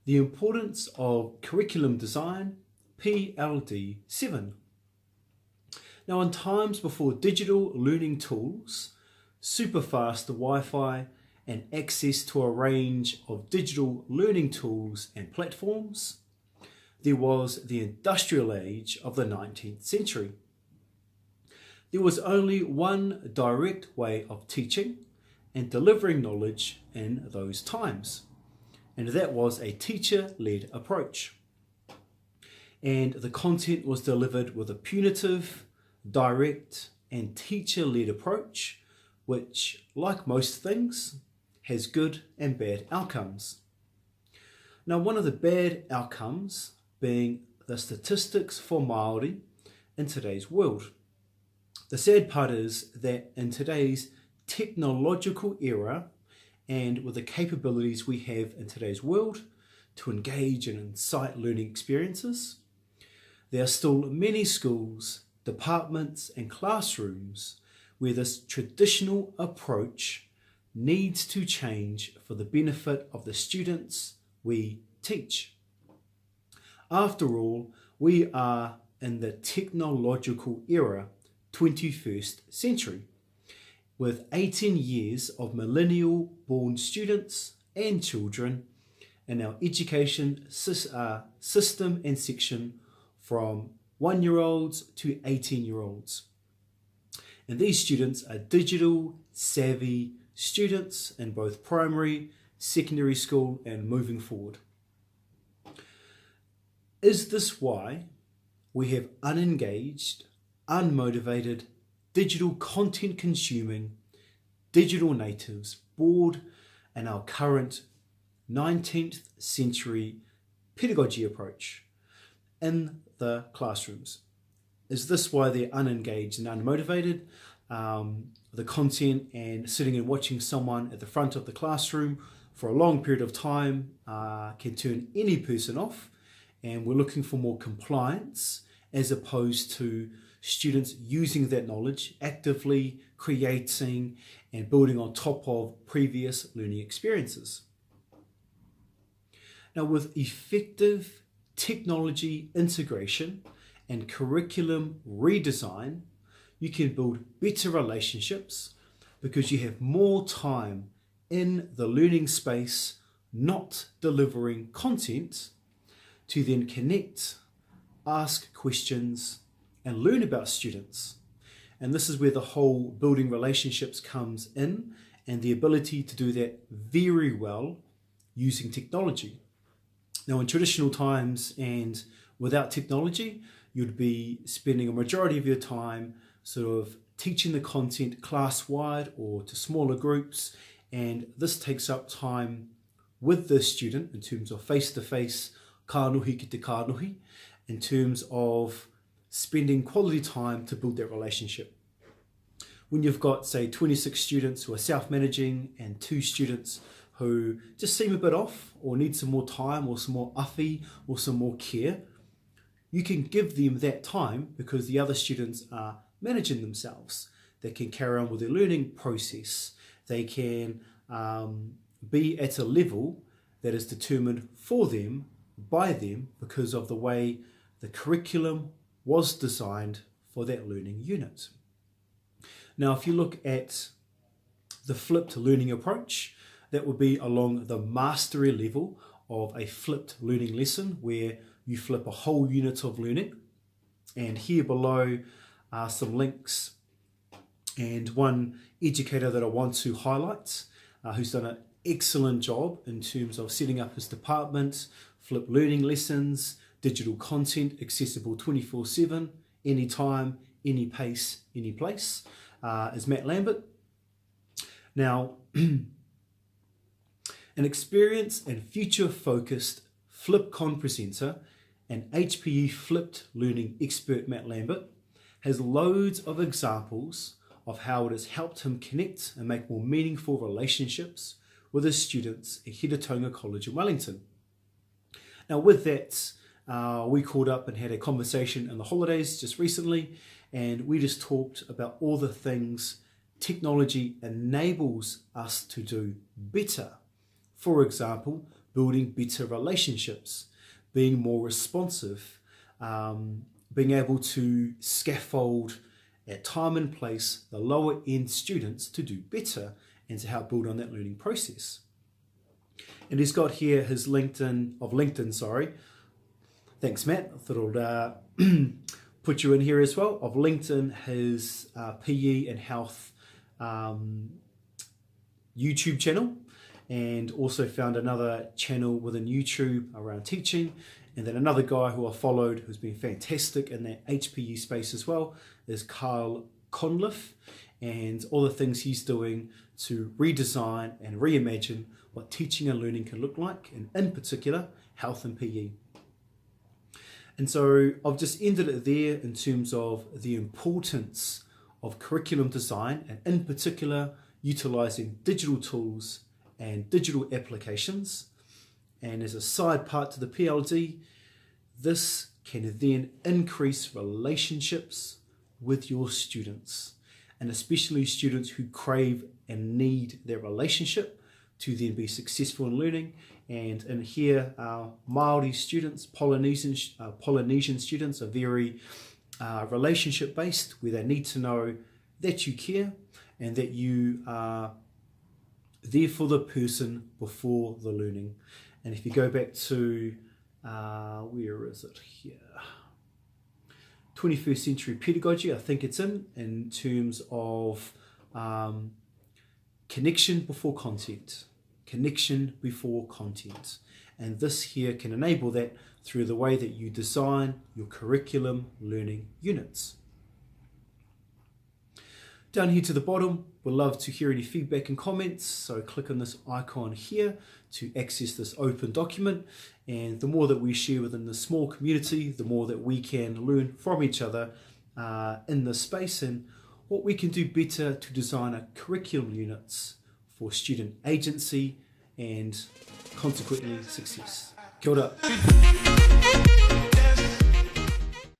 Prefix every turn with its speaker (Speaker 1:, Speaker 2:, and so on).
Speaker 1: The importance of curriculum design, PLD 7. Now, in times before digital learning tools, super fast Wi-Fi, and access to a range of digital learning tools and platforms, there was the industrial age of the 19th century. There was only one direct way of teaching and delivering knowledge in those times, and that was a teacher-led approach. And the content was delivered with a punitive, direct, and teacher-led approach, which, like most things, has good and bad outcomes. Now, one of the bad outcomes being the statistics for Māori in today's world. The sad part is that in today's technological era, and with the capabilities we have in today's world to engage and incite learning experiences, there are still many schools, departments and classrooms where this traditional approach needs to change for the benefit of the students we teach. After all, we are in the technological era, 21st century, with 18 years of millennial-born students and children in our education system and section from 1-year-olds to 18-year-olds. And these students are digital savvy students in both primary, secondary school and moving forward. Is this why we have unengaged, unmotivated, digital content consuming, digital natives bored in our current 19th century pedagogy approach in the classrooms? Is this why they're unengaged and unmotivated? The content and sitting and watching someone at the front of the classroom for a long period of time can turn any person off, and we're looking for more compliance as opposed to students using that knowledge, actively creating and building on top of previous learning experiences. Now, with effective technology integration and curriculum redesign, you can build better relationships because you have more time in the learning space, not delivering content, to then connect, ask questions, and learn about students. And this is where the whole building relationships comes in, and the ability to do that very well using technology. Now, in traditional times and without technology, you'd be spending a majority of your time sort of teaching the content class-wide or to smaller groups, and this takes up time with the student in terms of face-to-face, kānohi ki te kānohi, in terms of spending quality time to build that relationship. When you've got, say, 26 students who are self-managing and 2 students who just seem a bit off or need some more time or some more awhi or some more care, you can give them that time because the other students are managing themselves. They can carry on with their learning process. They can be at a level that is determined for them, by them, because of the way the curriculum was designed for that learning unit. Now, if you look at the flipped learning approach, that would be along the mastery level of a flipped learning lesson where you flip a whole unit of learning. And here below are some links and one educator that I want to highlight who's done an excellent job in terms of setting up his department, flipped learning lessons, digital content accessible 24/7, anytime, any pace, any place, is Matt Lambert. Now, an experienced and future-focused FlipCon presenter and HPE flipped learning expert Matt Lambert has loads of examples of how it has helped him connect and make more meaningful relationships with his students at Hiratonga College in Wellington. Now, with that, we called up and had a conversation in the holidays just recently, and we just talked about all the things technology enables us to do better. For example, building better relationships, being more responsive, being able to scaffold at time and place the lower end students to do better and to help build on that learning process. And he's got here his LinkedIn. Thanks, Matt. I thought I'd put you in here as well. Of LinkedIn, his PE and health YouTube channel, and also found another channel within YouTube around teaching. And then another guy who I followed who's been fantastic in that HPE space as well is Carl Conliffe, and all the things he's doing to redesign and reimagine what teaching and learning can look like, and in particular, health and PE. And so I've just ended it there in terms of the importance of curriculum design, and in particular, utilizing digital tools and digital applications. And as a side part to the PLD, this can then increase relationships with your students, and especially students who crave and need their relationship to then be successful in learning. And in here, our Māori students, Polynesian students are very relationship based, where they need to know that you care and that you are there for the person before the learning. And if you go back to, where is it here? 21st century pedagogy, I think it's in terms of connection before content. Connection before content. And this here can enable that through the way that you design your curriculum learning units. Down here to the bottom, we'd love to hear any feedback and comments, so click on this icon here to access this open document. And the more that we share within the small community, the more that we can learn from each other in this space, and what we can do better to design our curriculum units for student agency and consequently success. Kia ora.